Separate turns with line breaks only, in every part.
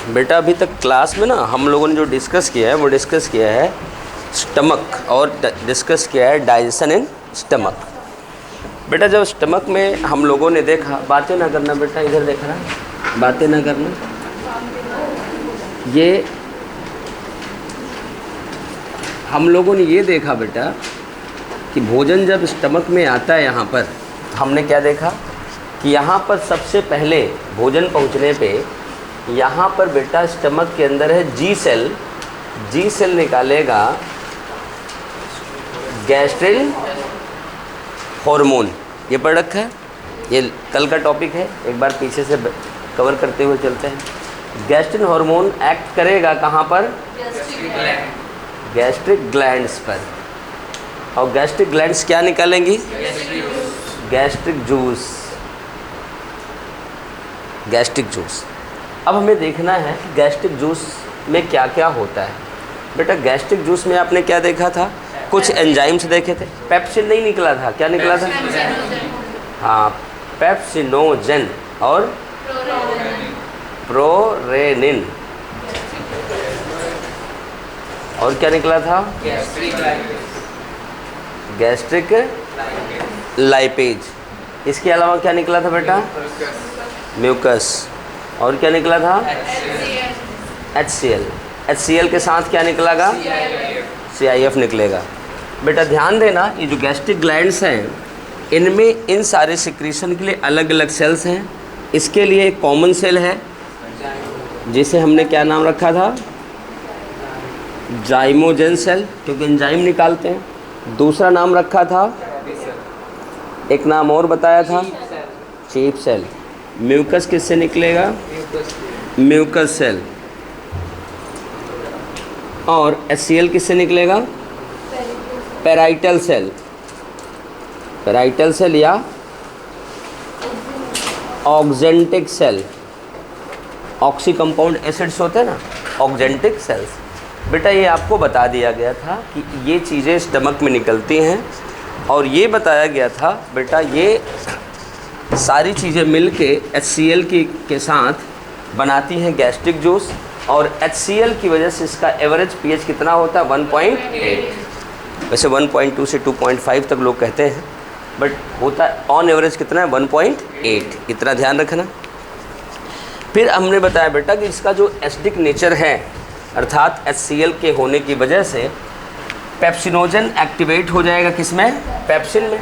बेटा अभी तक क्लास में ना हम लोगों ने जो डिस्कस किया है वो डिस्कस किया है स्टमक और डिस्कस किया है डाइजेशन इन स्टमक। बेटा जब स्टमक में हम लोगों ने देखा, बातें ना करना बेटा, इधर देख रहा, बातें ना करना। ये हम लोगों ने ये देखा बेटा कि भोजन जब स्टमक में आता है, यहाँ पर हमने क्या देखा कि यहाँ पर सबसे पहले भोजन पहुँचने पे यहाँ पर बेटा स्टमक के अंदर है जी सेल। जी सेल निकालेगा गैस्ट्रिन हार्मोन। ये पढ़ रखा है, ये कल का टॉपिक है, एक बार पीछे से कवर करते हुए चलते हैं। गैस्ट्रिन हार्मोन एक्ट करेगा कहाँ पर? गैस्ट्रिक ग्लैंड्स पर। और गैस्ट्रिक ग्लैंड्स क्या निकालेंगी? Gastric juice. Gastric juice. अब हमें देखना है कि गैस्ट्रिक जूस में क्या क्या होता है। बेटा गैस्ट्रिक जूस में आपने क्या देखा था? कुछ एंजाइम्स देखे थे। पेप्सिन नहीं निकला था, क्या निकला था? हाँ, पेप्सिनोजन और प्रोरेनिन। और क्या निकला था? Gastric lipase. इसके अलावा क्या निकला था बेटा? म्यूकस। और क्या निकला था? HCl। HCl के साथ क्या निकलेगा? CIF निकलेगा। बेटा ध्यान देना, ये जो गैस्ट्रिक ग्लैंड्स हैं इनमें इन सारे सिक्रीशन के लिए अलग अलग सेल्स हैं। इसके लिए एक कॉमन सेल है जिसे हमने क्या नाम रखा था? जाइमोजन सेल, क्योंकि एंजाइम निकालते हैं। दूसरा नाम रखा था, एक नाम और बताया था, चीफ सेल। म्यूकस किससे निकलेगा? Mucus cell. और HCl किससे निकलेगा? Parietal cell. पेराइटल सेल या oxyntic cell. Oxy compound acids होते हैं ना, ऑक्जेंटिक सेल्स। बेटा ये आपको बता दिया गया था कि ये चीज़ें स्टमक में निकलती हैं, और ये बताया गया था बेटा ये सारी चीज़ें मिलके HCl के साथ बनाती हैं गैस्ट्रिक जूस। और HCl की वजह से इसका एवरेज pH कितना होता है? 1.8। वैसे 1.2 से 2.5 तक लोग कहते हैं, बट होता है ऑन एवरेज कितना है? 1.8। इतना ध्यान रखना। फिर हमने बताया बेटा कि इसका जो एसिडिक नेचर है, अर्थात HCl के होने की वजह से पेप्सिनोजन एक्टिवेट हो जाएगा किसमें? पेप्सिन में।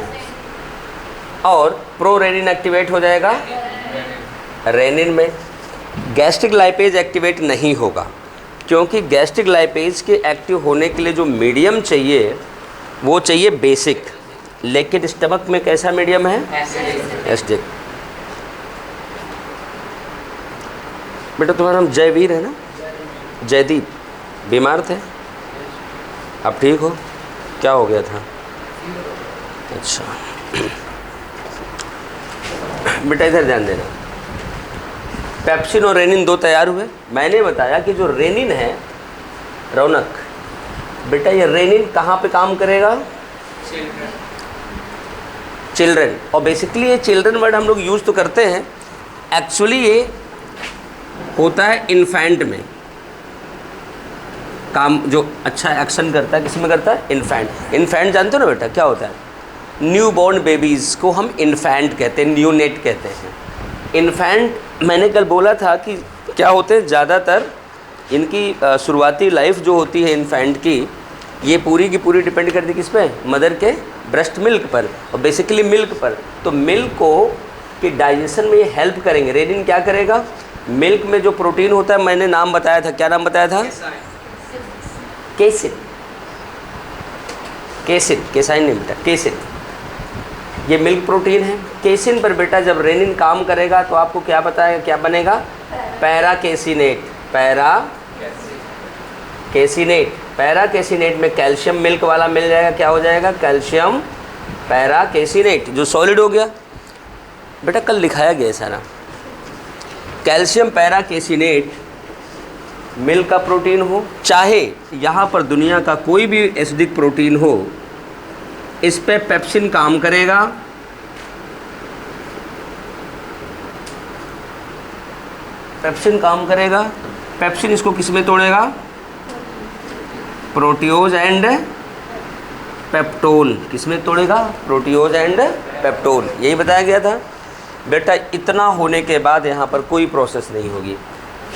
और प्रोरेनिन एक्टिवेट हो जाएगा रेनिन में। गैस्ट्रिक लाइपेज एक्टिवेट नहीं होगा, क्योंकि गैस्ट्रिक लाइपेज के एक्टिव होने के लिए जो मीडियम चाहिए वो चाहिए बेसिक। लेकिन स्टमक में कैसा मीडियम है? एसिडिक। बेटा तुम्हारा नाम जयवीर है ना? जयदीप। बीमार थे? अब ठीक हो? क्या हो गया था? अच्छा बेटा इधर ध्यान देना। पेप्सिन और रेनिन दो तैयार हुए। मैंने बताया कि जो रेनिन है, रौनक बेटा, ये रेनिन कहाँ पे काम करेगा? चिल्ड्रन। और बेसिकली ये चिल्ड्रन वर्ड हम लोग यूज़ तो करते हैं, एक्चुअली ये होता है इन्फेंट में काम। जो अच्छा एक्शन करता है किस में करता है? इन्फेंट। इन्फेंट जानते हो ना बेटा क्या होता है? न्यू बॉर्न बेबीज़ को हम इन्फेंट कहते हैं, न्यूनेट कहते हैं। इन्फेंट मैंने कल बोला था कि क्या होते हैं, ज़्यादातर इनकी शुरुआती लाइफ जो होती है इन्फेंट की, ये पूरी की पूरी डिपेंड करती है किस पे? मदर के ब्रेस्ट मिल्क पर, और बेसिकली मिल्क पर। तो मिल्क को कि डाइजेशन में ये हेल्प करेंगे। रेनिन क्या करेगा? मिल्क में जो प्रोटीन होता है, मैंने नाम बताया था, क्या नाम बताया था? केसिन। केसिन, केसाइन नहीं बेटा, केसिन। ये मिल्क प्रोटीन है। केसिन पर बेटा जब रेनिन काम करेगा तो आपको क्या बताएगा, क्या बनेगा? पैरा केसिनेट। पैरा केसिनेट। पैरा केसिनेट में कैल्शियम मिल्क वाला मिल जाएगा, क्या हो जाएगा? कैल्शियम पैरा केसिनेट, जो सॉलिड हो गया। बेटा कल लिखाया गया सारा। कैल्शियम पैरा केसिनेट मिल्क का प्रोटीन हो, चाहे यहाँ पर दुनिया का कोई भी एसिडिक प्रोटीन हो, इस पे पेप्सिन काम करेगा। पेप्सिन काम करेगा पेप्सिन इसको किस में तोड़ेगा? प्रोटियोज एंड पेप्टोन। किस में तोड़ेगा? प्रोटियोज एंड पेप्टोन। यही बताया गया था बेटा। इतना होने के बाद यहाँ पर कोई प्रोसेस नहीं होगी।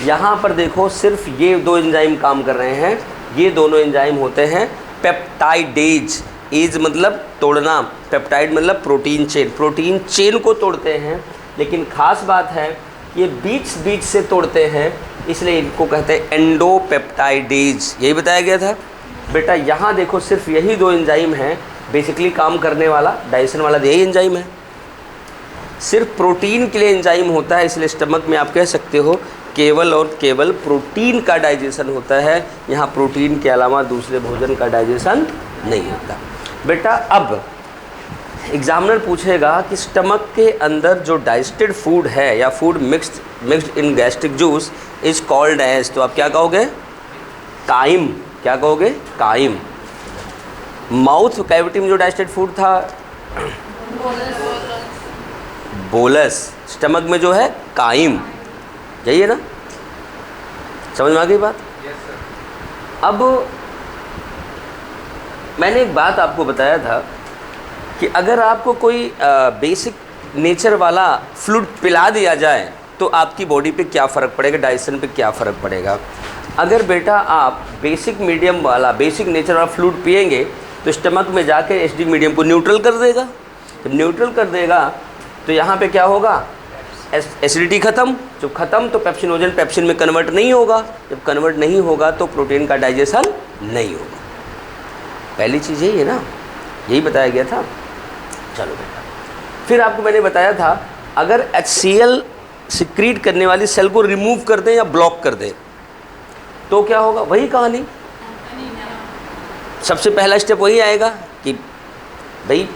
यहाँ पर देखो सिर्फ ये दो एंजाइम काम कर रहे हैं। ये दोनों एंजाइम होते हैं पेप्टाइडेज। एज मतलब तोड़ना, पेप्टाइड मतलब प्रोटीन चेन। प्रोटीन चेन को तोड़ते हैं, लेकिन ख़ास बात है ये बीच बीच से तोड़ते हैं, इसलिए इनको कहते हैं एंडोपेप्टाइडेज। यही बताया गया था बेटा। यहाँ देखो सिर्फ यही दो एंजाइम हैं बेसिकली काम करने वाला, डाइजेशन वाला यही एंजाइम है। सिर्फ प्रोटीन के लिए एंजाइम होता है, इसलिए स्टमक में आप कह सकते हो केवल और केवल प्रोटीन का डाइजेशन होता है। यहाँ प्रोटीन के अलावा दूसरे भोजन का डाइजेशन नहीं होता बेटा। अब एग्जामिनर पूछेगा कि स्टमक के अंदर जो डाइजेस्टेड फूड है या food mixed in gastric juice is called as, तो आप क्या कहोगे? काइम। क्या कहोगे? काइम। माउथ कैविटी में जो डाइजेस्टेड फूड था बोलस। स्टमक में जो है काइम। यही है ना? समझ में आ गई बात? अब मैंने एक बात आपको बताया था कि अगर आपको कोई बेसिक नेचर वाला फ्लूइड पिला दिया जाए तो आपकी बॉडी पे क्या फ़र्क पड़ेगा, डाइजेशन पे क्या फ़र्क पड़ेगा। अगर बेटा आप बेसिक मीडियम वाला, बेसिक नेचर वाला फ्लूइड पिएंगे तो स्टमक में जाके एसिडिक मीडियम को न्यूट्रल कर देगा। जब न्यूट्रल कर देगा तो यहाँ पे क्या होगा? एसिडिटी ख़त्म। जब ख़त्म तो पेप्सिनोजन पेप्सिन में कन्वर्ट नहीं होगा। जब कन्वर्ट नहीं होगा तो प्रोटीन का डाइजेशन नहीं होगा। पहली चीज़ यही है ना, यही बताया गया था। चलो बेटा, फिर आपको मैंने बताया था अगर HCl सिक्रीट करने वाली सेल को रिमूव कर दें या ब्लॉक कर दें तो क्या होगा? वही कहानी। सबसे पहला स्टेप वही आएगा कि भाई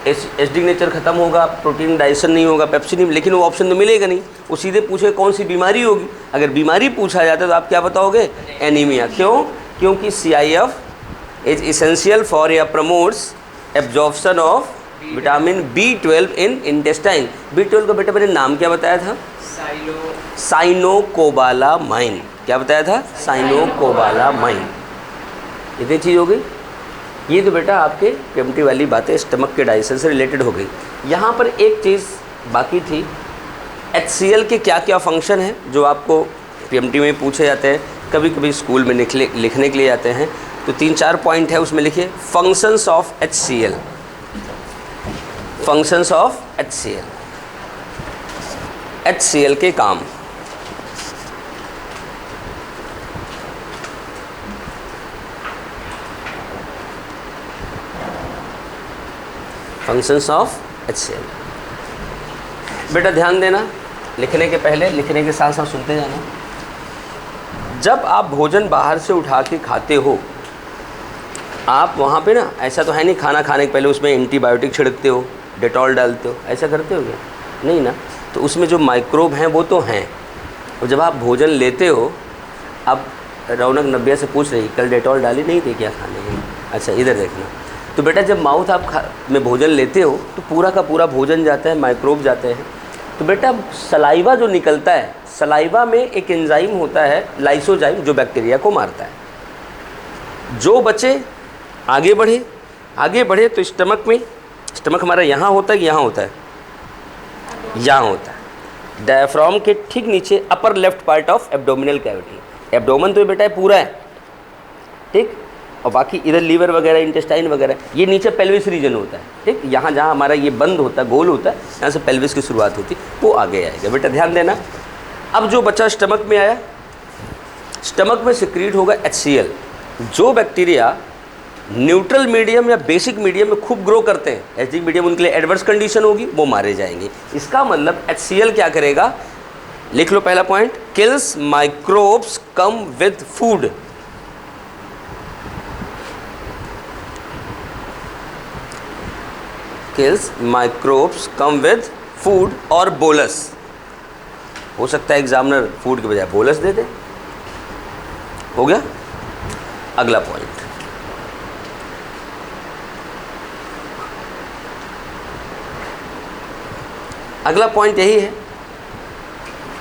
एसिडिक नेचर ख़त्म होगा, प्रोटीन डाइजेशन नहीं होगा, पेप्सिन। लेकिन वो ऑप्शन तो मिलेगा नहीं। वो सीधे पूछे कौन सी बीमारी होगी। अगर बीमारी पूछा जाता है तो आप क्या बताओगे? एनीमिया। क्यों? क्योंकि CIF इज इसेंशियल फॉर या promotes absorption of vitamin B12 in intestine. B12 का बेटा मैंने नाम क्या बताया था? साइनोकोबालामाइन। क्या बताया था? साइनोकोबालामाइन। इतनी चीज़ हो गई। ये तो बेटा आपके PMT वाली बातें स्टमक के डाइजेशन से रिलेटेड हो गई। यहाँ पर एक चीज़ बाकी थी, HCl के क्या क्या फंक्शन हैं जो आपको PMT में पूछे जाते हैं, कभी कभी स्कूल में लिखने के लिए आते हैं। तो 3-4 पॉइंट है उसमें लिखिए। Functions of HCl। Functions of HCl। HCl के काम। Functions of HCl। बेटा ध्यान देना, लिखने के पहले, लिखने के साथ साथ सुनते जाना। जब आप भोजन बाहर से उठा के खाते हो, आप वहाँ पे ना, ऐसा तो है नहीं खाना खाने के पहले उसमें एंटीबायोटिक छिड़कते हो, डेटॉल डालते हो, ऐसा करते हो क्या? नहीं ना। तो उसमें जो माइक्रोब हैं वो तो हैं। और जब आप भोजन लेते हो, अब रौनक नब्या से पूछ रही कल डेटॉल डाली नहीं थी क्या खाने में? अच्छा इधर देखना। तो बेटा जब माउथ आप में भोजन लेते हो तो पूरा का पूरा भोजन जाता है, माइक्रोब जाते हैं। तो बेटा सलाइवा जो निकलता है, सलाइवा में एक एंजाइम होता है लाइसोजाइम जो बैक्टीरिया को मारता है। जो बचे आगे बढ़े तो स्टमक में, स्टमक हमारा यहाँ होता है कि यहाँ होता है? यहाँ होता है। डायफ्राम के ठीक नीचे upper left part of abdominal cavity. Abdomen तो बेटा पूरा है, ठीक, और बाकी इधर लीवर वगैरह, इंटेस्टाइन वगैरह, ये नीचे पेल्विस रीजन होता है, ठीक। यहाँ जहाँ हमारा ये बंद होता है, गोल होता है, यहाँ से पेल्विस की शुरुआत होती है, वो आगे आएगा। बेटा ध्यान देना। अब जो बच्चा स्टमक में आया, स्टमक में सिक्रीट होगा HCl। जो बैक्टीरिया न्यूट्रल मीडियम या बेसिक मीडियम में खूब ग्रो करते हैं, एसिडिक मीडियम उनके लिए एडवर्स कंडीशन होगी, वो मारे जाएंगे। इसका मतलब HCl क्या करेगा? लिख लो पहला point, kills microbes come with food. Kills microbes come with food और बोलस। हो सकता है एग्जामिनर फूड के बजाय बोलस दे दे। हो गया। अगला पॉइंट, अगला पॉइंट यही है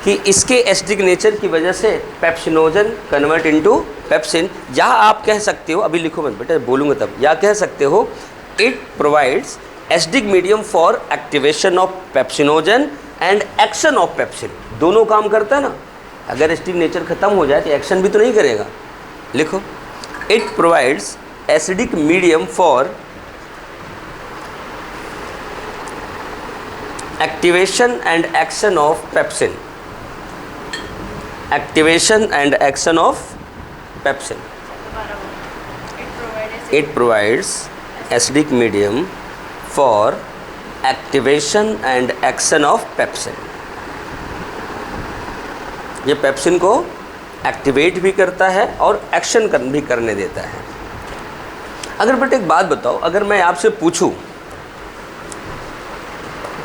कि इसके एसिडिक नेचर की वजह से पेप्सिनोजन कन्वर्ट इनटू पेप्सिन, या आप कह सकते हो, अभी लिखो मत बेटा, बोलूँगा तब, या कह सकते हो it provides acidic medium for activation of pepsinogen and action of pepsin. दोनों काम करता है ना, अगर एसिडिक नेचर खत्म हो जाए तो एक्शन भी तो नहीं करेगा। लिखो, it provides acidic medium for activation and action of pepsin, activation and action of pepsin. It provides acidic medium for activation and action of pepsin. ये पेप्सिन को एक्टिवेट भी करता है और एक्शन भी करने देता है। अगर बेटे एक बात बताओ, अगर मैं आपसे पूछूं,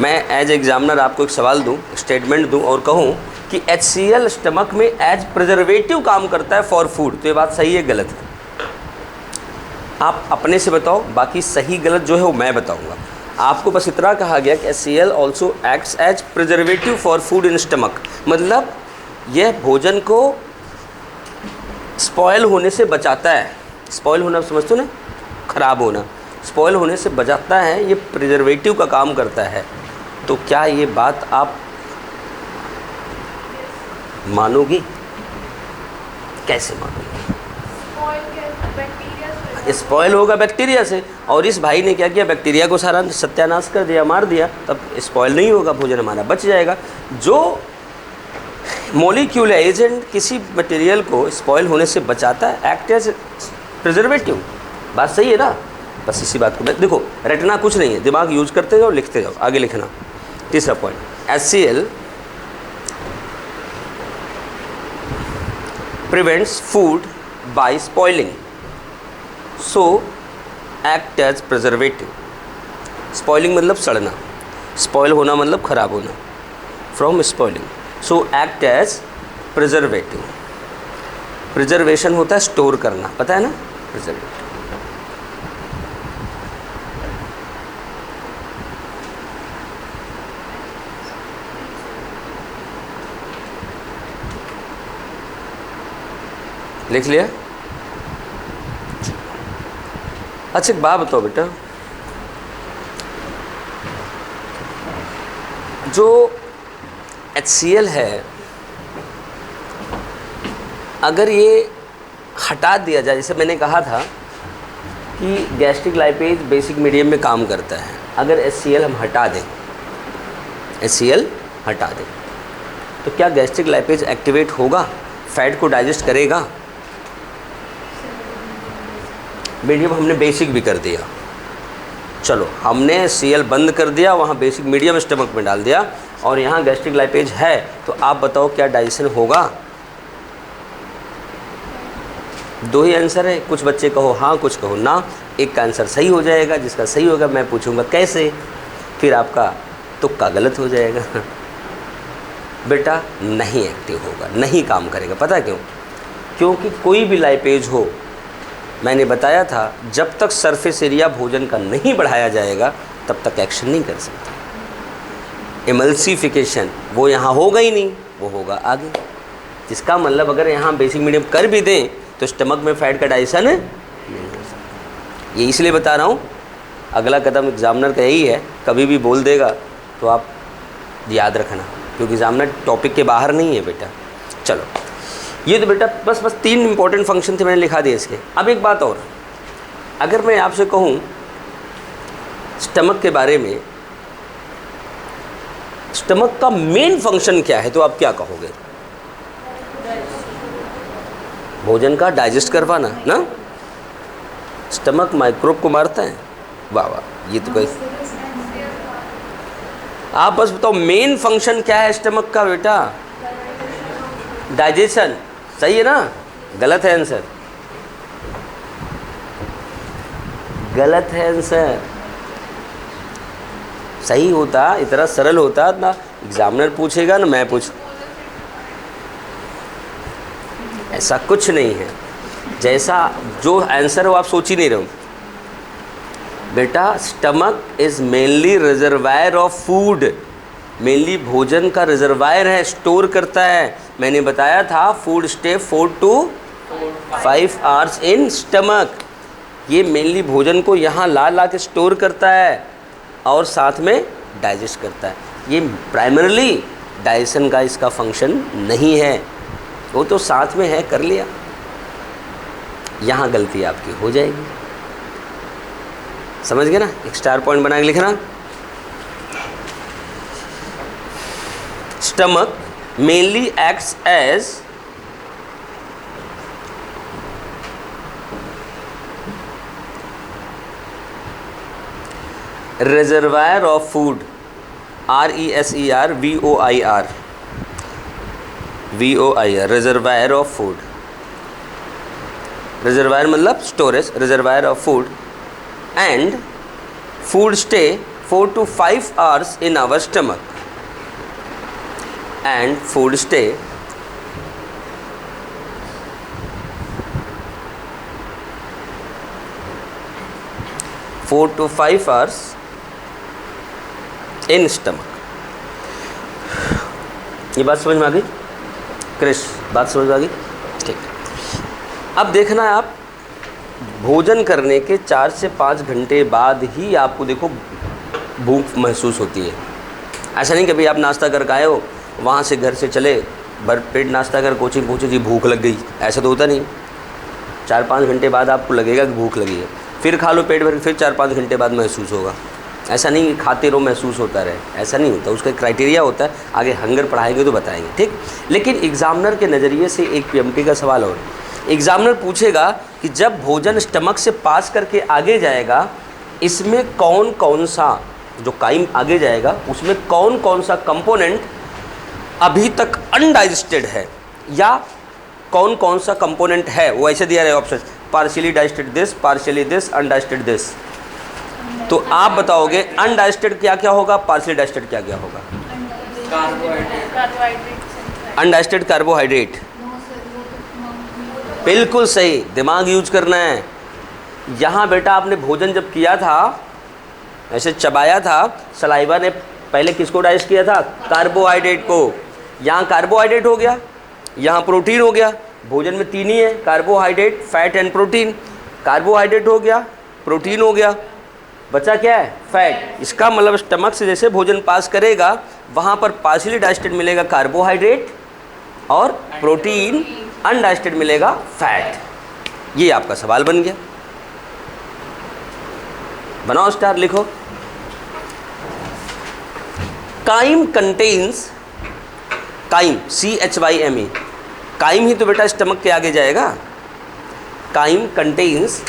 मैं एज एग्जामिनर आपको एक सवाल दूं, स्टेटमेंट दूं और कहूं कि HCl स्टमक में एज प्रिजर्वेटिव काम करता है फॉर फूड, तो ये बात सही है गलत है? आप अपने से बताओ, बाकी सही गलत जो है वो मैं बताऊंगा। आपको बस इतना कहा गया कि HCl also acts as preservative for food in stomach, मतलब यह भोजन को स्पॉयल होने से बचाता है। स्पॉयल होना समझते हो ना, ख़राब होना, स्पॉयल होने से बचाता है, ये प्रिजर्वेटिव का काम करता है। तो क्या ये बात आप मानोगी? कैसे मानोगी? स्पॉयल होगा बैक्टीरिया से, और इस भाई ने क्या किया, बैक्टीरिया को सारा सत्यानाश कर दिया, मार दिया, तब स्पॉयल नहीं होगा, भोजन हमारा बच जाएगा। जो मॉलिक्यूल एजेंट किसी मटेरियल को स्पॉयल होने से बचाता है, एक्ट एज प्रिजर्वेटिव। बात सही है ना? बस इसी बात को देखो, रटना कुछ नहीं है, दिमाग यूज करते जाओ, लिखते जाओ, आगे लिखना। तीसरा point, HCl prevents food by spoiling, so act as preservative. Spoiling मतलब सड़ना, स्पॉइल होना मतलब ख़राब होना, from spoiling, so act as preservative. Preservation होता है स्टोर करना, पता है ना, प्रिजर्वेटिव। लिख लिया? अच्छा एक बात बताओ बेटा, जो HCl है, अगर ये हटा दिया जाए, जैसे मैंने कहा था कि गैस्ट्रिक लाइपेज बेसिक मीडियम में काम करता है, अगर HCl हम हटा दें, HCl हटा दें, तो क्या गैस्ट्रिक लाइपेज एक्टिवेट होगा, फैट को डाइजेस्ट करेगा? मीडियम हमने बेसिक भी कर दिया, चलो हमने HCl बंद कर दिया, वहाँ बेसिक मीडियम स्टमक में डाल दिया, और यहाँ गैस्ट्रिक लाइपेज है, तो आप बताओ क्या डाइजेशन होगा? दो ही आंसर है, कुछ बच्चे कहो हाँ, कुछ कहो ना, एक का आंसर सही हो जाएगा, जिसका सही होगा मैं पूछूंगा कैसे, फिर आपका तुक्का गलत हो जाएगा। बेटा नहीं एक्टिव होगा, नहीं काम करेगा, पता क्यों? क्योंकि कोई भी लाइपेज हो, मैंने बताया था, जब तक सरफेस एरिया भोजन का नहीं बढ़ाया जाएगा तब तक एक्शन नहीं कर सकता। एमल्सिफिकेशन वो यहाँ होगा ही नहीं, वो होगा आगे, जिसका मतलब अगर यहाँ बेसिक मीडियम कर भी दें तो स्टमक में फैट का डाइजेशन नहीं हो सकता। ये इसलिए बता रहा हूँ, अगला कदम एग्जामिनर का यही है, कभी भी बोल देगा तो आप याद रखना, क्योंकि एग्जामिनर टॉपिक के बाहर नहीं है बेटा। चलो ये तो बेटा बस 3 इंपॉर्टेंट फंक्शन थे, मैंने लिखा दिए इसके। अब एक बात और, अगर मैं आपसे कहूँ स्टमक के बारे में, स्टमक का मेन फंक्शन क्या है, तो आप क्या कहोगे? भोजन का डाइजेस्ट करवाना ना, स्टमक माइक्रोब को मारता है। वाह वाह, ये तो कोई, आप बस बताओ मेन फंक्शन क्या है स्टमक का बेटा? डाइजेशन, सही है ना? गलत है आंसर, गलत है आंसर। सही होता, इतना सरल होता ना, एग्जामिनर पूछेगा ना मैं पूछ, ऐसा कुछ नहीं है। जैसा जो आंसर हो आप सोच ही नहीं रहे हो बेटा। Stomach is mainly reservoir of food, mainly भोजन का रिजर्वायर है, स्टोर करता है। मैंने बताया था food stay 4 to 5 hours in stomach. ये मेनली भोजन को यहाँ ला के स्टोर करता है और साथ में डाइजेस्ट करता है। ये प्राइमरली डाइजेशन का इसका फंक्शन नहीं है, वो तो साथ में है, कर लिया। यहाँ गलती आपकी हो जाएगी, समझ गए ना। एक स्टार पॉइंट बना के लिखना। Stomach mainly acts as reservoir of food, RESER VOIR, reservoir of food। reservoir मतलब storage, reservoir of food, and food stay 4 to 5 hours in our stomach, and food stay 4 to 5 hours in stomach. ये बात समझ में आ गई क्रिश? बात समझ में आ गई? ठीक। अब देखना है आप, भोजन करने के 4 से 5 घंटे बाद ही आपको देखो भूख महसूस होती है। ऐसा नहीं कि भाई आप नाश्ता करके आए हो, वहाँ से घर से चले, भर पेट नाश्ता कर कोचिंग पहुँचे जी भूख लग गई, ऐसा तो होता नहीं। 4-5 घंटे बाद आपको लगेगा कि भूख लगी है, फिर खा लो पेट भर, फिर 4-5 घंटे बाद महसूस होगा। ऐसा नहीं कि खाते रहो महसूस होता रहे, ऐसा नहीं होता। उसका क्राइटेरिया होता है, आगे हंगर पढ़ाएंगे तो बताएंगे, ठीक। लेकिन एग्जामिनर के नज़रिए से एक पीएमटी का सवाल और, एग्जामिनर पूछेगा कि जब भोजन स्टमक से पास करके आगे जाएगा, इसमें कौन कौन सा जो काइम आगे जाएगा उसमें कौन कौन सा कंपोनेंट अभी तक अनडाइजेस्टेड है, या कौन कौन सा कंपोनेंट है। वो ऐसे दिया रहेगा option, partially digested this, partially this, undigested this. तो आप बताओगे अनडाइजेस्टेड क्या क्या होगा, पार्शियली डाइजेस्टेड क्या क्या होगा? अनडाइजेस्टेड कार्बोहाइड्रेट, बिल्कुल सही, दिमाग यूज करना है। यहाँ बेटा आपने भोजन जब किया था, ऐसे चबाया था, सलाइवा ने पहले किसको डाइजेस्ट किया था? कार्बोहाइड्रेट को। यहाँ कार्बोहाइड्रेट हो गया, यहाँ प्रोटीन हो गया। भोजन में 3 ही है, carbohydrate, fat and protein. Carbohydrate हो गया, प्रोटीन हो गया, बचा क्या है? फैट। इसका मतलब स्टमक से जैसे भोजन पास करेगा, वहाँ पर पार्शियली डाइजेस्टेड मिलेगा कार्बोहाइड्रेट और प्रोटीन, अनडाइजेस्टेड मिलेगा फैट। ये आपका सवाल बन गया। बनाओ स्टार, लिखो। Crime contains, crime CHYME, crime ही तो बेटा स्टमक के आगे जाएगा। काइम कंटेन्स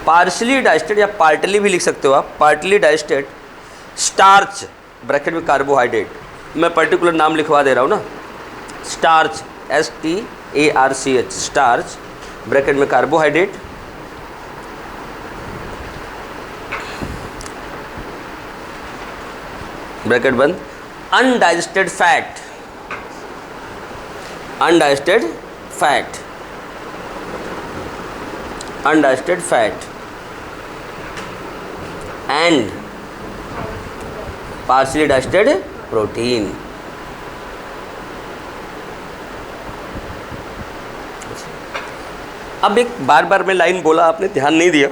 पार्शियली डाइजेस्टेड, या पार्टली भी लिख सकते हो आप, पार्टली डाइजेस्टेड स्टार्च, ब्रैकेट में कार्बोहाइड्रेट। मैं पर्टिकुलर नाम लिखवा दे रहा हूँ ना, स्टार्च, STARCH, स्टार्च, ब्रैकेट में कार्बोहाइड्रेट, ब्रैकेट बंद, undigested fat, undigested fat, undigested fat and partially digested protein. अब एक बार बार में लाइन बोला, आपने ध्यान नहीं दिया।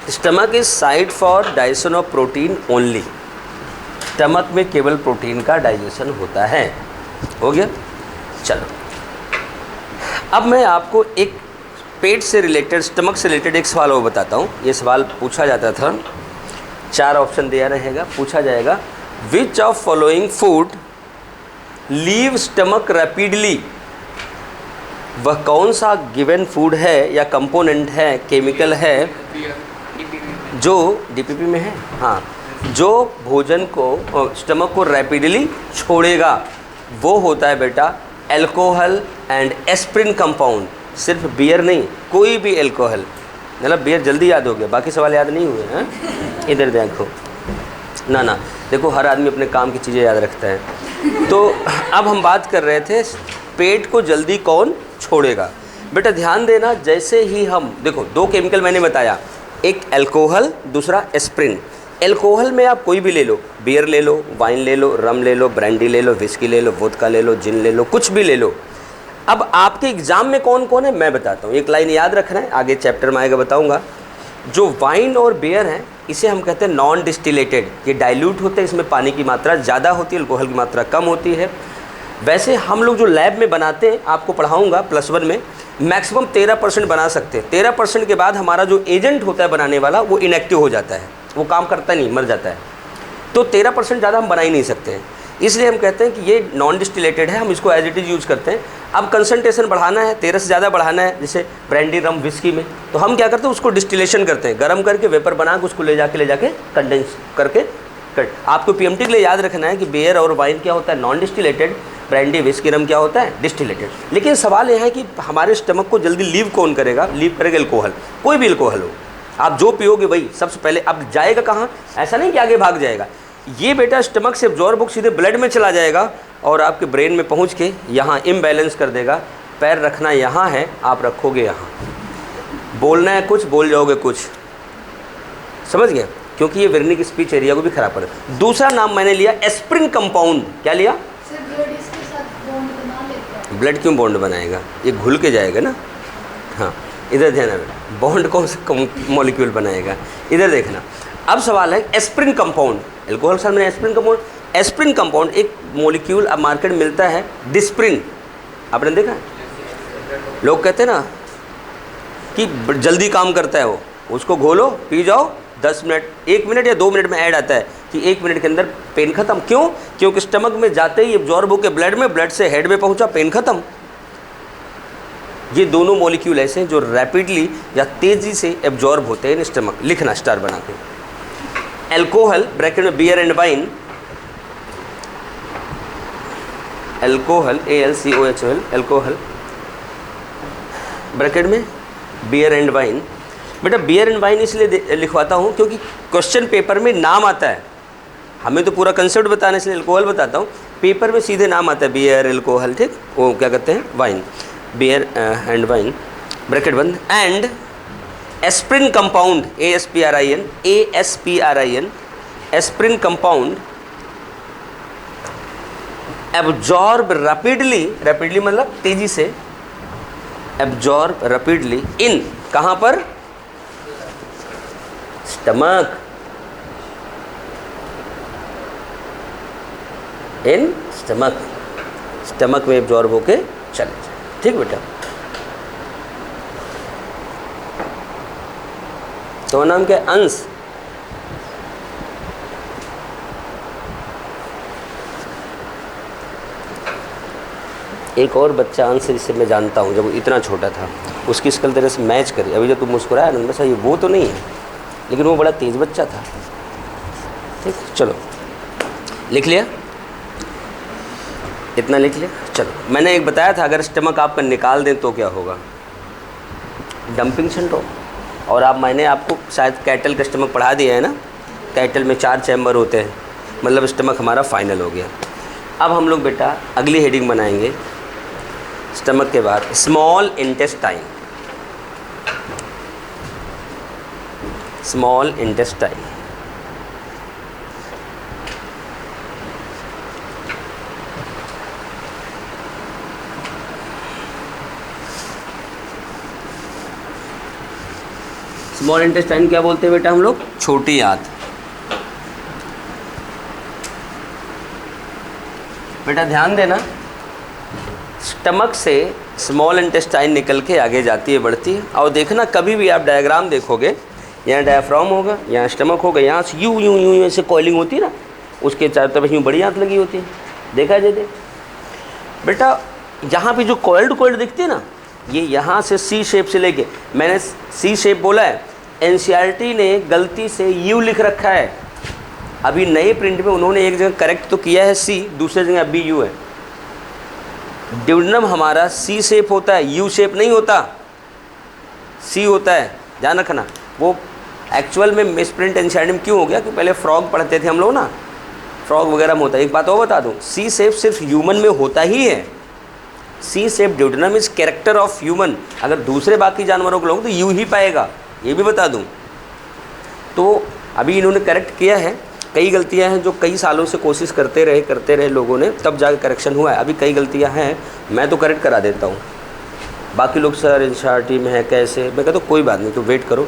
Stomach is site for digestion of protein only. Stomach में केवल प्रोटीन का डाइजेशन होता है। हो गया? चलो, अब मैं आपको एक पेट से रिलेटेड, स्टमक से रिलेटेड एक सवाल और बताता हूँ। ये सवाल पूछा जाता था, 4 ऑप्शन दिया रहेगा, पूछा जाएगा which of following food leave stomach rapidly. वह कौन सा गिवन फूड है या कंपोनेंट है, केमिकल है, जो डीपीपी में है, हाँ, जो भोजन को, स्टमक को रैपिडली छोड़ेगा। वो होता है बेटा एल्कोहल एंड एस्प्रिन कंपाउंड। सिर्फ बियर नहीं, कोई भी एल्कोहल, मतलब बियर जल्दी याद हो गया, बाकी सवाल याद नहीं हुए हैं। इधर देखो ना, ना देखो, हर आदमी अपने काम की चीज़ें याद रखता है। तो अब हम बात कर रहे थे पेट को जल्दी कौन छोड़ेगा। बेटा ध्यान देना, जैसे ही हम देखो, 2 केमिकल मैंने बताया, एक अल्कोहल, दूसरा एस्प्रिन। अल्कोहल में आप कोई भी ले लो, बियर ले लो, वाइन ले लो, रम ले लो, ब्रांडी ले लो, विस्की ले लो, वोदका ले लो, जिन ले लो, कुछ भी ले लो। अब आपके एग्जाम में कौन कौन है मैं बताता हूँ, एक लाइन याद रखना है, आगे चैप्टर में आएगा बताऊँगा। जो वाइन और बियर है इसे हम कहते हैं नॉन डिस्टिलेटेड, ये डाइल्यूट होते हैं, इसमें पानी की मात्रा ज़्यादा होती है, अल्कोहल की मात्रा कम होती है। वैसे हम लोग जो लैब में बनाते हैं, आपको पढ़ाऊँगा +1 में, मैक्सिमम 13% बना सकते हैं। 13% के बाद हमारा जो एजेंट होता है बनाने वाला वो इनएक्टिव हो जाता है, वो काम करता नहीं, मर जाता है। तो 13% ज़्यादा हम बना ही नहीं सकते हैं, इसलिए हम कहते हैं कि ये नॉन डिस्टिलेटेड है, हम इसको एज इट इज़ यूज़ करते हैं। अब कंसंट्रेशन बढ़ाना है, 13 से ज़्यादा बढ़ाना है, जैसे ब्रांडी, रम, विस्की में, तो हम क्या करते हैं, उसको डिस्टिलेशन करते हैं, गर्म करके वेपर बना के उसको ले जाके कंडेंस करके आपको पीएमटी के लिए याद रखना है कि बियर और वाइन क्या होता है, नॉन डिस्टिलेटेड, ब्रांडी, विस्की, रम क्या होता है, डिस्टिलेटेड। लेकिन सवाल यह है कि हमारे स्टमक को जल्दी लीव कौन करेगा, लीव करेगा अल्कोहल, कोई भी अल्कोहल हो, आप जो पियोगे वही सबसे पहले। अब जाएगा कहाँ, ऐसा नहीं कि आगे भाग जाएगा, ये बेटा स्टमक से एब्जॉर्ब होकर सीधे ब्लड में चला जाएगा और आपके ब्रेन में पहुंच के यहाँ इम्बैलेंस कर देगा। पैर रखना यहाँ है, आप रखोगे यहाँ, बोलना है कुछ, बोल जाओगे कुछ, समझ गया, क्योंकि ये वर्निक स्पीच एरिया को भी खराब कर। दूसरा नाम मैंने लिया एस्प्रिन कंपाउंड। क्या लिया, ब्लड क्यों बॉन्ड बनाएगा, ये घुल के जाएगा ना। हाँ इधर ध्यान है बेटा, बॉन्ड कौन सा मॉलिक्यूल बनाएगा, इधर देखना। अब सवाल है एस्प्रिन कंपाउंड, एल्कोहल साथ में एस्प्रिन कंपाउंड। एस्प्रिन कंपाउंड एक मॉलिक्यूल अब मार्केट में मिलता है, डिस्प्रिन, आपने देखा है? लोग कहते हैं ना कि जल्दी काम करता है वो, उसको घोलो पी जाओ, 10 मिनट, 1 मिनट या 2 मिनट में ऐड आता है कि 1 मिनट के अंदर पेन खत्म। क्यों? क्योंकि स्टमक में जाते ही एब्जॉर्ब होकर ब्लड में, ब्लड से हेड में पहुंचा, पेन खत्म। ये दोनों मॉलिक्यूल ऐसे हैं जो रैपिडली या तेज़ी से एब्जॉर्ब होते हैं इन स्टमक। लिखना स्टार बना के, अल्कोहल ब्रैकेट में beer and wine, alcohol ALCOHOL, alcohol bracket में बियर एंड वाइन। बेटा बियर एंड वाइन इसलिए लिखवाता हूँ क्योंकि क्वेश्चन पेपर में नाम आता है, हमें तो पूरा कंसेप्ट बताने इसलिए अल्कोहल बताता हूँ, पेपर में सीधे नाम आता है बियर, अल्कोहल, ठीक, वो क्या कहते हैं, wine, beer and wine bracket बंद। And aspirin compound, ASPRIN, aspirin compound absorb rapidly मतलब तेजी से, एब्जॉर्ब रैपिडली इन, कहाँ पर, स्टमक, इन स्टमक, स्टमक में एब्जॉर्ब होके चले जाए। ठीक बेटा, तो नाम क्या, अंश। एक और बच्चा अंश जिसे मैं जानता हूँ, जब वो इतना छोटा था उसकी स्कल तेरे से मैच करी। अभी जो तुम मुस्कुराया ना, बस ये वो तो नहीं है, लेकिन वो बड़ा तेज़ बच्चा था। ठीक, चलो लिख लिया, इतना लिख लिया। चलो मैंने एक बताया था, अगर स्टमक आपका निकाल दें तो क्या होगा, डंपिंग सिंड्रोम। और आप, मैंने आपको शायद कैटल का स्टमक पढ़ा दिया है ना, कैटल में 4 चैम्बर होते हैं, मतलब स्टमक हमारा फाइनल हो गया। अब हम लोग बेटा अगली हेडिंग बनाएंगे स्टमक के बाद, small intestine. Small intestine, small intestine क्या बोलते हैं बेटा हम लोग, छोटी आंत। बेटा ध्यान देना, स्टमक से स्मॉल इंटेस्टाइन निकल के आगे जाती है, बढ़ती है। और देखना कभी भी आप डायग्राम देखोगे, यहाँ डायफ्राम होगा, यहाँ स्टमक होगा, यहाँ से यूं यूं यूं ऐसे कॉइलिंग होती है ना, उसके चारों तरफ यूँ बड़ी आंत लगी होती है, देखा जाए देख बेटा। यहाँ पे जो कॉइल्ड दिखती है ना, ये यहाँ से सी शेप से लेके, मैंने सी शेप बोला है, एनसीईआरटी ने गलती से यू लिख रखा है। अभी नए प्रिंट में उन्होंने एक जगह करेक्ट तो किया है सी, दूसरी जगह अभी यू है। ड्यूडेनम हमारा सी शेप होता है, यू शेप नहीं होता, सी होता है, ध्यान रखना। वो एक्चुअल में मिसप्रिंट एनसीईआरटी में क्यों हो गया कि पहले फ्रॉग पढ़ते थे हम लोग ना, फ्रॉग वगैरह में होता है। एक बात और बता दूं, सी शेप सिर्फ ह्यूमन में होता ही है। C shape duodenum is character of human, अगर दूसरे बाकी जानवरों को लोग तो यू ही पाएगा, ये भी बता दूं। तो अभी इन्होंने करेक्ट किया है, कई गलतियां हैं जो कई सालों से कोशिश करते रहे लोगों ने, तब जाकर करेक्शन हुआ है। अभी कई गलतियां हैं, मैं तो करेक्ट करा देता हूँ, बाकी लोग सर एनसीईआरटी में है कैसे, मैं कहता हूँ कोई बात नहीं, तो वेट करो।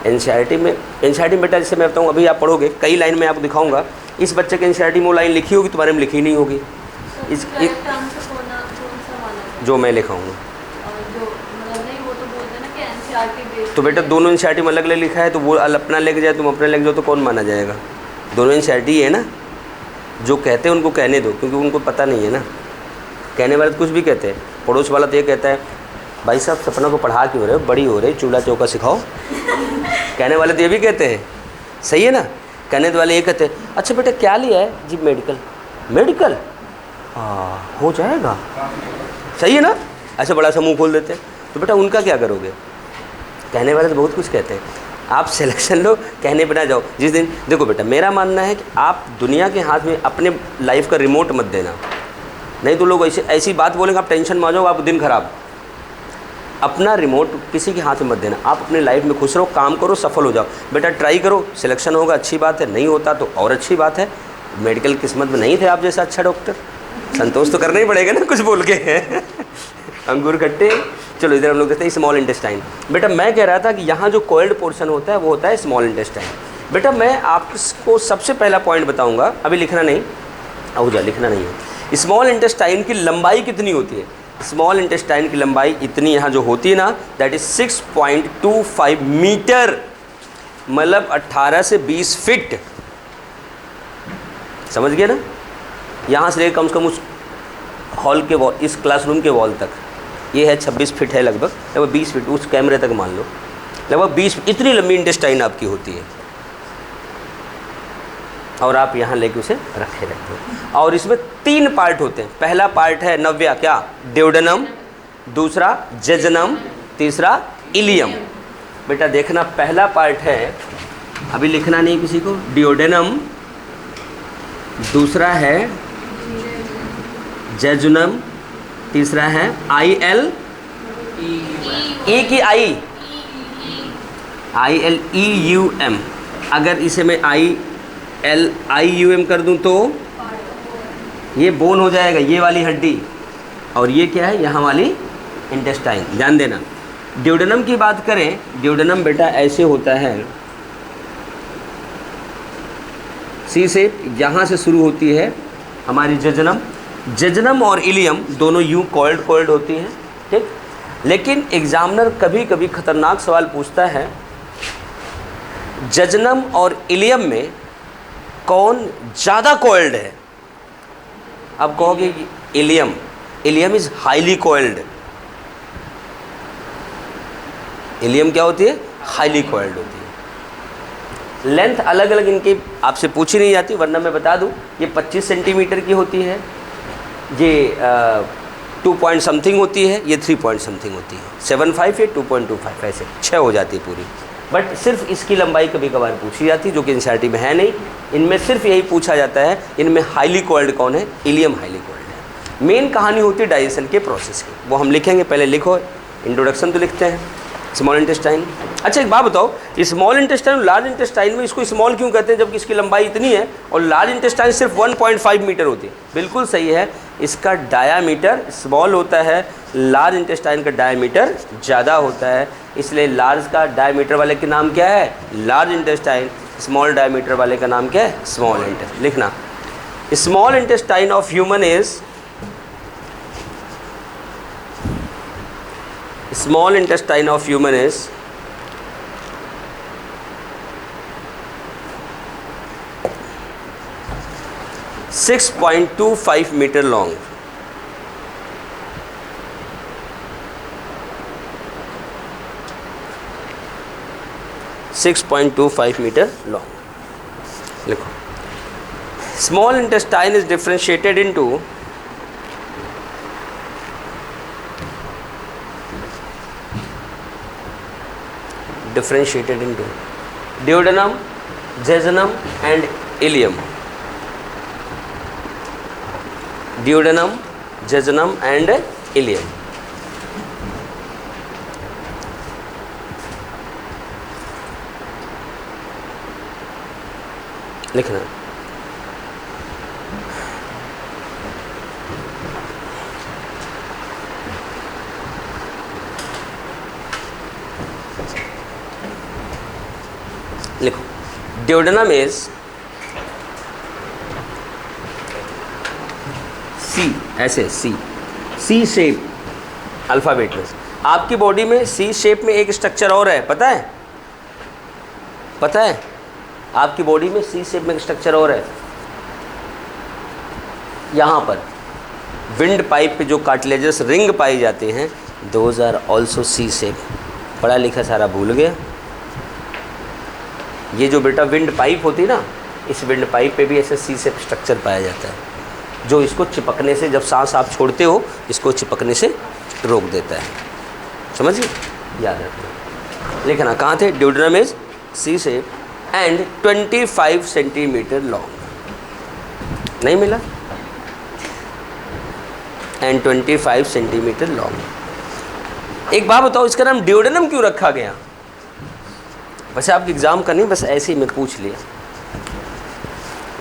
एनसीईआरटी में बेटा जैसे मैं बताऊँ, अभी आप पढ़ोगे कई लाइन में आपको दिखाऊंगा, इस बच्चे के एनसीईआरटी में वो लाइन लिखी होगी, तुम्हारे में लिखी नहीं होगी, जो मैं लिखाऊंगा। तो बेटा दोनों एनसीईआरटी में अलग अलग लिखा है, तो वो अपना लेके जाए, तुम अपना लेके जाओ, तो कौन माना जाएगा? दोनों एनसीईआरटी है ना, जो कहते हैं उनको कहने दो, क्योंकि उनको पता नहीं है ना। कहने वाले तो कुछ भी कहते हैं, पड़ोस वाला तो ये कहता है भाई साहब सपना को पढ़ा क्यों रहे हो, बड़ी हो रही, चूल्हा चौका सिखाओ। कहने वाले तो ये भी कहते हैं, सही है ना। कहने वाले ये कहते हैं अच्छा बेटा क्या लिया है जी, मेडिकल हाँ हो जाएगा, सही है ना, ऐसे बड़ा सा मुँह खोल देते हैं। तो बेटा उनका क्या करोगे? कहने वाले तो बहुत कुछ कहते हैं, आप सिलेक्शन लो, कहने पे ना जाओ। जिस दिन देखो बेटा, मेरा मानना है कि आप दुनिया के हाथ में अपने लाइफ का रिमोट मत देना, नहीं तो लोग ऐसी बात बोलेंगे, आप टेंशन में आ जाओ, आप दिन खराब। अपना रिमोट किसी के हाथ में मत देना, आप अपने लाइफ में खुश रहो, काम करो, सफल हो जाओ। बेटा ट्राई करो, सिलेक्शन होगा अच्छी बात है, नहीं होता तो और अच्छी बात है। मेडिकल किस्मत में नहीं थे आप जैसा अच्छा डॉक्टर, संतोष तो करना ही पड़ेगा ना कुछ बोल के। अंगूर खट्टे। चलो इधर हम लोग देखते हैं स्मॉल इंटेस्टाइन। बेटा मैं कह रहा था कि यहाँ जो कोइल्ड पोर्शन होता है वो होता है स्मॉल इंटेस्टाइन। बेटा मैं आपको सबसे पहला पॉइंट बताऊँगा, अभी लिखना नहीं, आऊजा लिखना नहीं है। स्मॉल इंटेस्टाइन की लंबाई कितनी होती है? स्मॉल इंटेस्टाइन की लंबाई इतनी यहाँ जो होती है ना, दैट इज 6.25 मीटर, मतलब 18 से 20 फीट। समझ गए ना? यहाँ से लेकर कम से कम उस हॉल के वॉल, इस क्लासरूम के वॉल तक, ये है 26 फीट है लगभग 20 फीट, उस कैमरे तक मान लो लगभग 20 फीट, इतनी लंबी इंटेस्टाइन आपकी होती है। और आप यहाँ लेके उसे रखे रहते हो। और इसमें 3 पार्ट होते हैं। पहला पार्ट है नव्या, क्या? ड्यूडेनम, दूसरा जेजनम, तीसरा इलियम। बेटा देखना, पहला पार्ट है, अभी लिखना नहीं किसी को, ड्यूडेनम, दूसरा है जेजुनम, तीसरा है IL E की ILEUM। अगर इसे मैं ILIUM कर दूं तो ये बोन हो जाएगा, ये वाली हड्डी, और ये क्या है यहाँ वाली इंटेस्टाइन। ध्यान देना। ड्यूडेनम की बात करें, ड्यूडेनम बेटा ऐसे होता है, सी से यहाँ से शुरू होती है हमारी जेजनम। जेजनम और इलियम दोनों यूँ कॉइल्ड होती हैं, ठीक। लेकिन एग्जामिनर कभी कभी खतरनाक सवाल पूछता है, जेजनम और इलियम में कौन ज़्यादा कॉइल्ड है? अब कहोगे कि ileum is highly coiled. Ileum क्या होती है? हाईली कॉइल्ड होती है। लेंथ अलग अलग इनकी आपसे पूछी नहीं जाती, वरना मैं बता दूं, ये 25 सेंटीमीटर की होती है, ये 2 पॉइंट समथिंग होती है, ये 3 पॉइंट समथिंग होती है, 7.5 या 2.25 ऐसे 6 हो जाती है पूरी। बट सिर्फ इसकी लंबाई कभी कभार पूछी जाती है, जो कि एनसीईआरटी में है नहीं। इनमें सिर्फ यही पूछा जाता है, इनमें हाईली कॉइल्ड कौन है? इलियम हाईली कॉइल्ड है। मेन कहानी होती है डाइजेशन के प्रोसेस की, वो हम लिखेंगे, पहले लिखो, इंट्रोडक्शन तो लिखते हैं। Small intestine. अच्छा एक बात बताओ, स्मॉल इंटेस्टाइन और लार्ज इंटेस्टाइन में इसको स्मॉल क्यों कहते हैं, जबकि इसकी लंबाई इतनी है, और लार्ज इंटेस्टाइन सिर्फ 1.5 मीटर होती है? बिल्कुल सही है, इसका डायामीटर स्मॉल होता है, लार्ज इंटेस्टाइन का डायामीटर ज़्यादा होता है, इसलिए लार्ज का डायामीटर वाले का नाम क्या है? Large intestine. स्मॉल डायामीटर वाले का नाम क्या है? Small intestine. लिखना, small intestine of human is, small intestine of human is 6.25 meter long. meter long. लिखो, small intestine is differentiated into duodenum, jejunum and ileum. Duodenum, jejunum and ileum. लिखना। लिखो, duodenum is सी, ऐसे सी shape alphabet में। आपकी body में सी shape में एक structure और है, पता है? पता है? आपकी बॉडी में सी शेप में एक स्ट्रक्चर और है। यहाँ पर विंड पाइप पे जो कार्टिलेजस रिंग पाई जाते हैं, those are also C shape. पढ़ा लिखा सारा भूल गया। ये जो बेटा विंड पाइप होती है ना, इस विंड पाइप पे भी ऐसे सी शेप स्ट्रक्चर पाया जाता है, जो इसको चिपकने से, जब सांस आप छोड़ते हो, इसको चिपकने से रोक देता है। समझिए, याद रखना। लिखना कहाँ थे? Duodenum is C shape and 25 centimetre long. नहीं मिला? And 25 centimetre long. एक बात बताओ, इसका नाम ड्यूडेनम क्यों रखा गया? वैसे आपके एग्जाम का नहीं, बस ऐसे ही मैं पूछ लिया,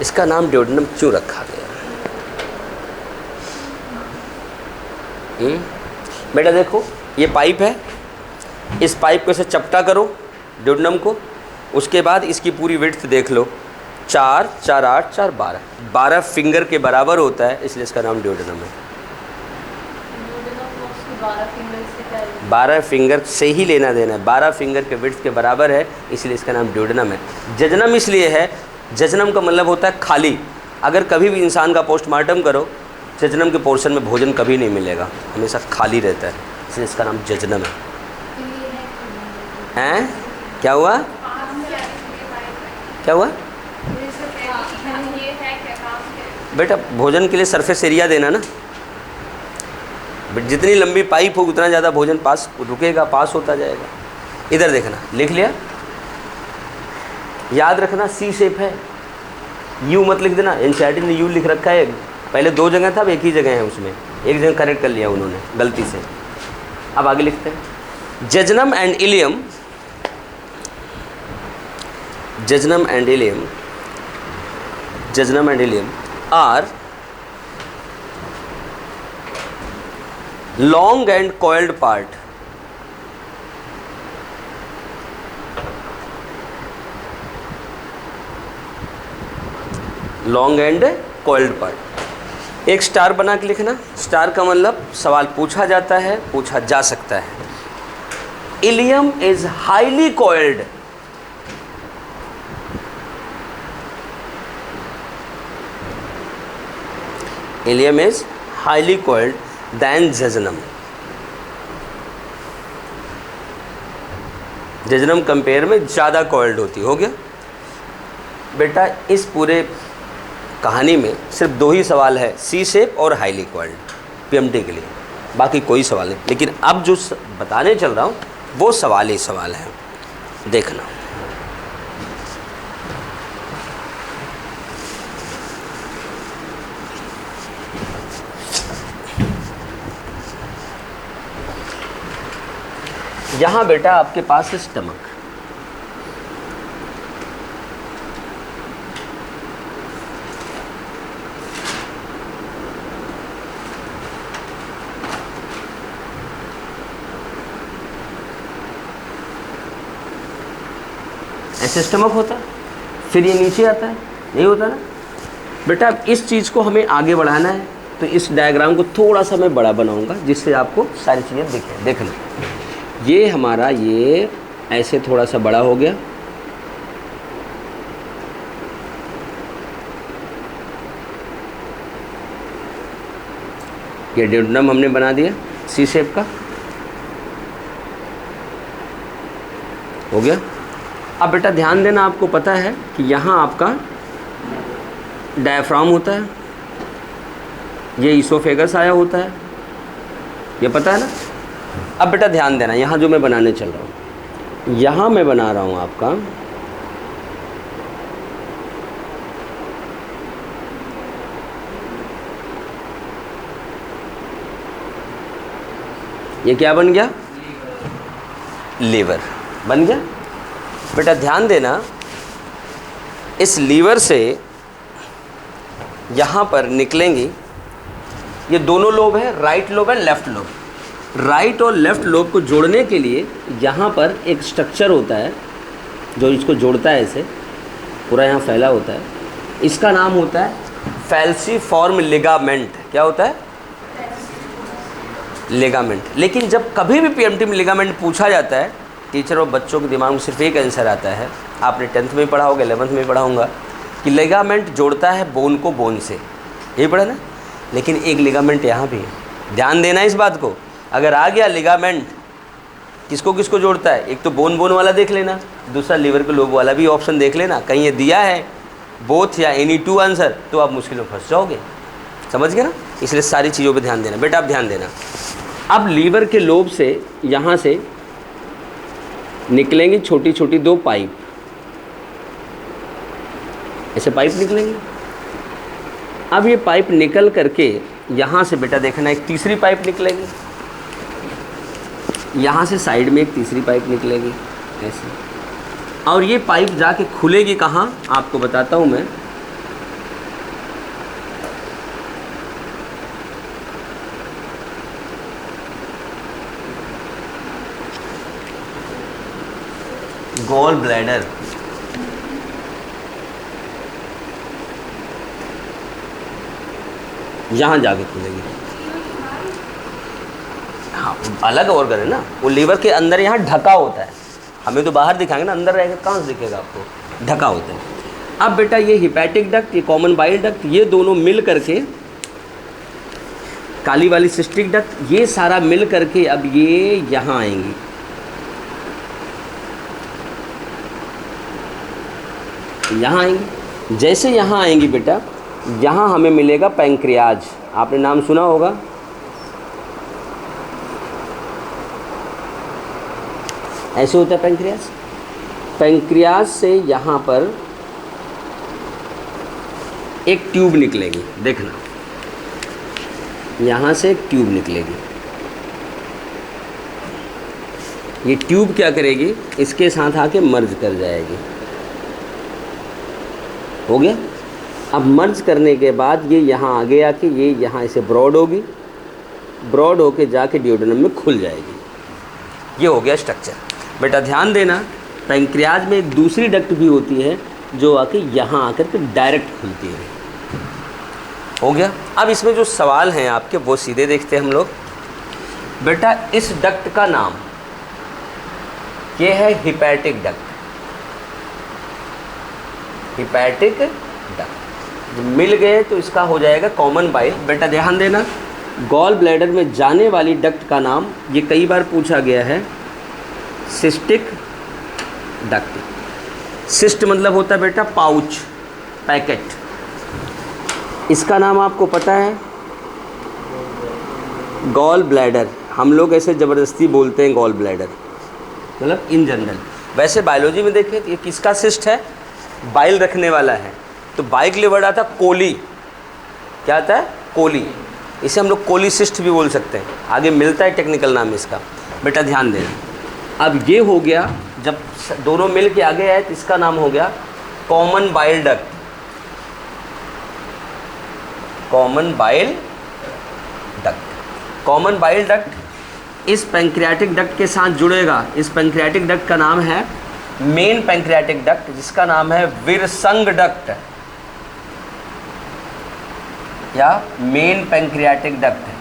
इसका नाम ड्यूडेनम क्यों रखा गया? बेटा देखो, ये पाइप है, इस पाइप को ऐसे चपटा करो ड्यूडेनम को, उसके बाद इसकी पूरी विड्थ देख लो, 4, 4, 8, 4, 12, 12 फिंगर के बराबर होता है, इसलिए इसका नाम ड्यूडेनम है। 12 फिंगर से ही लेना देना है, 12 फिंगर के विड्थ के बराबर है, इसलिए इसका नाम ड्यूडेनम है। जजनम इसलिए है, जजनम का मतलब होता है खाली। अगर कभी भी इंसान का पोस्टमार्टम करो, जजनम के पोर्शन में भोजन कभी नहीं मिलेगा, हमेशा खाली रहता है, इसलिए इसका नाम जजनम है। हैं? क्या हुआ? क्या हुआ बेटा? भोजन के लिए सरफेस एरिया देना ना, जितनी लंबी पाइप हो उतना ज़्यादा भोजन पास रुकेगा, पास होता जाएगा। इधर देखना, लिख लिया? याद रखना, सी शेप है, यू मत लिख देना। एनसीईआरटी ने यू लिख रखा है, पहले 2 जगह था, अब एक ही जगह है, उसमें एक जगह करेक्ट कर लिया उन्होंने गलती से। अब आगे लिखते हैं, jejunum and ileum, jejunum and ileum, jejunum and ileum are long and coiled part, long and coiled part। एक स्टार बना के लिखना। स्टार का मतलब सवाल पूछा जाता है, पूछा जा सकता है। Ileum is highly coiled, ileum is highly coiled than jejunum. Jejunum compare में ज़्यादा कॉइल्ड होती। हो गया बेटा? इस पूरे कहानी में सिर्फ 2 ही सवाल है, सी शेप और हाईली कॉइल्ड, पीएमटी के लिए, बाकी कोई सवाल नहीं। लेकिन अब जो बताने चल रहा हूँ वो सवाल ही सवाल है, देखना। यहाँ बेटा आपके पास है स्टमक, ऐसे स्टमक होता है, फिर ये नीचे आता है, नहीं होता ना बेटा? अब इस चीज़ को हमें आगे बढ़ाना है, तो इस डायग्राम को थोड़ा सा मैं बड़ा बनाऊंगा, जिससे आपको सारी चीज़ें दिखें। देखना, ये हमारा ये ऐसे थोड़ा सा बड़ा हो गया, ये ड्यूडेनम हमने बना दिया सी शेप का, हो गया। अब बेटा ध्यान देना, आपको पता है कि यहाँ आपका डायफ्राम होता है, ये इसोफेगस आया होता है, ये पता है ना? अब बेटा ध्यान देना, यहाँ जो मैं बनाने चल रहा हूँ, यहाँ मैं बना रहा हूँ आपका ये क्या बन गया? लीवर बन गया। बेटा ध्यान देना, इस लीवर से यहाँ पर निकलेंगी, ये दोनों लोब है, राइट लोब है लेफ़्ट लोब। राइट और लेफ़्ट लोब को जोड़ने के लिए यहाँ पर एक स्ट्रक्चर होता है जो इसको जोड़ता है, इसे पूरा यहाँ फैला होता है, इसका नाम होता है फैल्सीफॉर्म लिगामेंट। क्या होता है? लिगामेंट। लेकिन जब कभी भी पीएमटी में लिगामेंट पूछा जाता है, टीचर और बच्चों के दिमाग में सिर्फ एक आंसर आता है, आपने 10th में पढ़ा होगा, 11th में पढ़ाऊँगा कि लिगामेंट जोड़ता है बोन को बोन से, यही पढ़ा ना। लेकिन एक लिगामेंट यहाँ भी है, ध्यान देना इस बात को। अगर आ गया लिगामेंट किसको किसको जोड़ता है, एक तो बोन बोन वाला देख लेना, दूसरा लीवर के लोब वाला भी ऑप्शन देख लेना। कहीं ये दिया है बोथ या एनी टू आंसर तो आप मुश्किल में फंस जाओगे, समझ गए ना। इसलिए सारी चीज़ों पे ध्यान देना बेटा, आप ध्यान देना। अब लीवर के लोब से यहाँ से निकलेंगी छोटी छोटी 2 पाइप, ऐसे पाइप निकलेंगे। अब ये पाइप निकल करके यहाँ से बेटा देखना एक तीसरी पाइप निकलेगी, यहाँ से साइड में एक तीसरी पाइप निकलेगी ऐसे, और ये पाइप जाके खुलेगी कहाँ आपको बताता हूँ मैं। गॉल ब्लैडर, यहाँ जाके खुलेगी। हाँ अलग ऑर्गन है ना, वो लीवर के अंदर यहाँ ढका होता है, हमें तो बाहर दिखाएंगे ना, अंदर रहेगा कहाँ से दिखेगा आपको, ढका होता है। अब बेटा ये हिपैटिक डक्ट, ये कॉमन बाइल डक्ट, ये दोनों मिल करके, काली वाली सिस्टिक डक्ट, ये सारा मिल करके अब ये यहाँ आएंगी। यहाँ आएंगी, जैसे यहाँ आएंगी बेटा, यहाँ हमें मिलेगा पैंक्रियाज। आपने नाम सुना होगा, ऐसे होता है पैंक्रियाज। पैंक्रियाज से यहाँ पर एक ट्यूब निकलेगी, देखना यहाँ से एक ट्यूब निकलेगी। ये ट्यूब क्या करेगी, इसके साथ आके मर्ज कर जाएगी। हो गया। अब मर्ज करने के बाद ये यहाँ आगे आके ये यहाँ इसे ब्रॉड होगी, ब्रॉड होके जाके डियोडेनम में खुल जाएगी। ये हो गया स्ट्रक्चर। बेटा ध्यान देना, पैंक्रियाज में एक दूसरी डक्ट भी होती है जो आके यहाँ आकर के डायरेक्ट खुलती है। हो गया। अब इसमें जो सवाल हैं आपके वो सीधे देखते हैं हम लोग। बेटा इस डक्ट का नाम ये है हिपैटिक डक्ट। हिपैटिक डक्ट मिल गए तो इसका हो जाएगा कॉमन बाइल। बेटा ध्यान देना, गॉल ब्लैडर में जाने वाली डक्ट का नाम ये कई बार पूछा गया है, सिस्टिक डक्ट। सिस्ट मतलब होता है बेटा पाउच, पैकेट। इसका नाम आपको पता है गॉल ब्लैडर। हम लोग ऐसे ज़बरदस्ती बोलते हैं गॉल ब्लैडर, मतलब इन जनरल। वैसे बायोलॉजी में देखें तो ये किसका सिस्ट है, बाइल रखने वाला है। तो बाइल के लिए वर्ड आता है कोली। क्या आता है, कोली। इसे हम लोग कोलीसिस्ट भी बोल सकते हैं, आगे मिलता है टेक्निकल नाम इसका। बेटा ध्यान देना। अब ये हो गया, जब दोनों मिल के आगे आए तो इसका नाम हो गया common bile duct. Common bile duct. Common bile duct इस पैंक्रियाटिक डक्ट के साथ जुड़ेगा। इस पैंक्रियाटिक डक्ट का नाम है मेन पैंक्रियाटिक डक्ट, जिसका नाम है विरसंग डक्ट या मेन पैंक्रियाटिक डक्ट।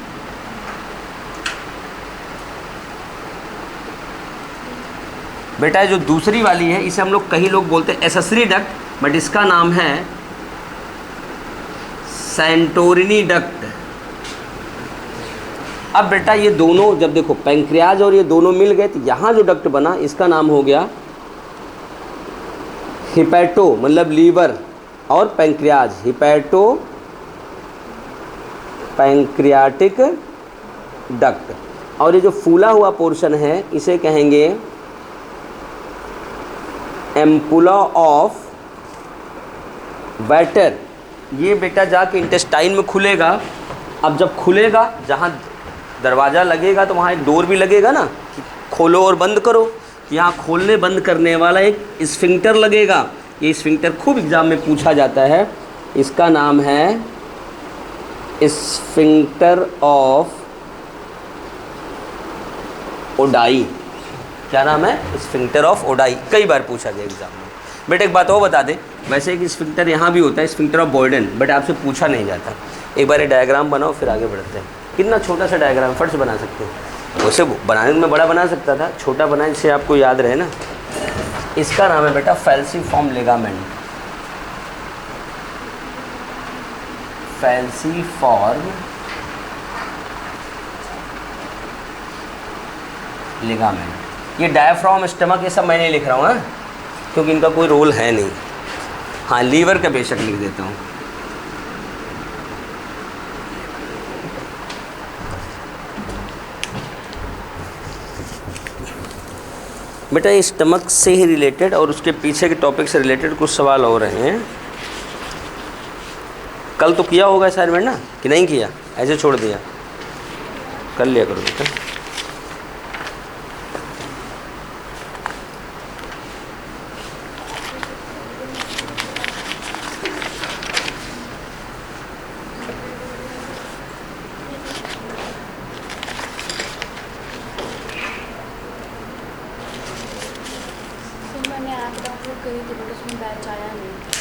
बेटा जो दूसरी वाली है इसे हम लोग, कई लोग बोलते हैं एसेसरी डक्ट, बट इसका नाम है सेंटोरिनी डक्ट। अब बेटा ये दोनों जब देखो पैंक्रियाज और ये दोनों मिल गए तो यहाँ जो डक्ट बना इसका नाम हो गया हिपैटो, मतलब लीवर और पैंक्रियाज, हिपैटो पैंक्रियाटिक डक्ट। और ये जो फूला हुआ पोर्शन है इसे कहेंगे एम्पुला ऑफ वैटर। ये बेटा जाके इंटेस्टाइन में खुलेगा। अब जब खुलेगा, जहाँ दरवाज़ा लगेगा तो वहाँ एक डोर भी लगेगा ना कि खोलो और बंद करो। यहाँ खोलने बंद करने वाला एक स्फिंक्टर लगेगा ये स्फिंक्टर खूब एग्ज़ाम में पूछा जाता है। इसका नाम है स्फिंक्टर ऑफ ओडाई। क्या नाम है? Sphincter of Oddi. कई बार पूछा गया एग्जाम में। बट एक बात और बता दें, वैसे एक स्फिंक्टर यहाँ भी होता है, स्फिंक्टर ऑफ बॉयडन, बट आपसे पूछा नहीं जाता। एक बार ये डायग्राम बनाओ फिर आगे बढ़ते हैं। कितना छोटा सा डायग्राम फट से बना सकते हैं। वैसे बनाने में बड़ा बना सकता था, छोटा बनाए जिससे आपको याद रहे ना। इसका नाम है बेटा फैल्सीफॉर्म लिगामेंट। फैल्सीफॉर्म लिगामेंट। ये डायफ्राम, स्टमक, ये सब मैं नहीं लिख रहा हूँ क्योंकि इनका कोई रोल है नहीं। हाँ, लीवर का बेशक लिख देता हूँ। बेटा ये स्टमक से ही रिलेटेड और उसके पीछे के टॉपिक से रिलेटेड कुछ सवाल हो रहे हैं। कल तो किया होगा असाइनमेंट ना, कि नहीं किया? ऐसे छोड़ दिया? कर लिया करो बेटा।
मैंने ऐप डाउनलोड करी थी बट उसमें बैच आया नहीं।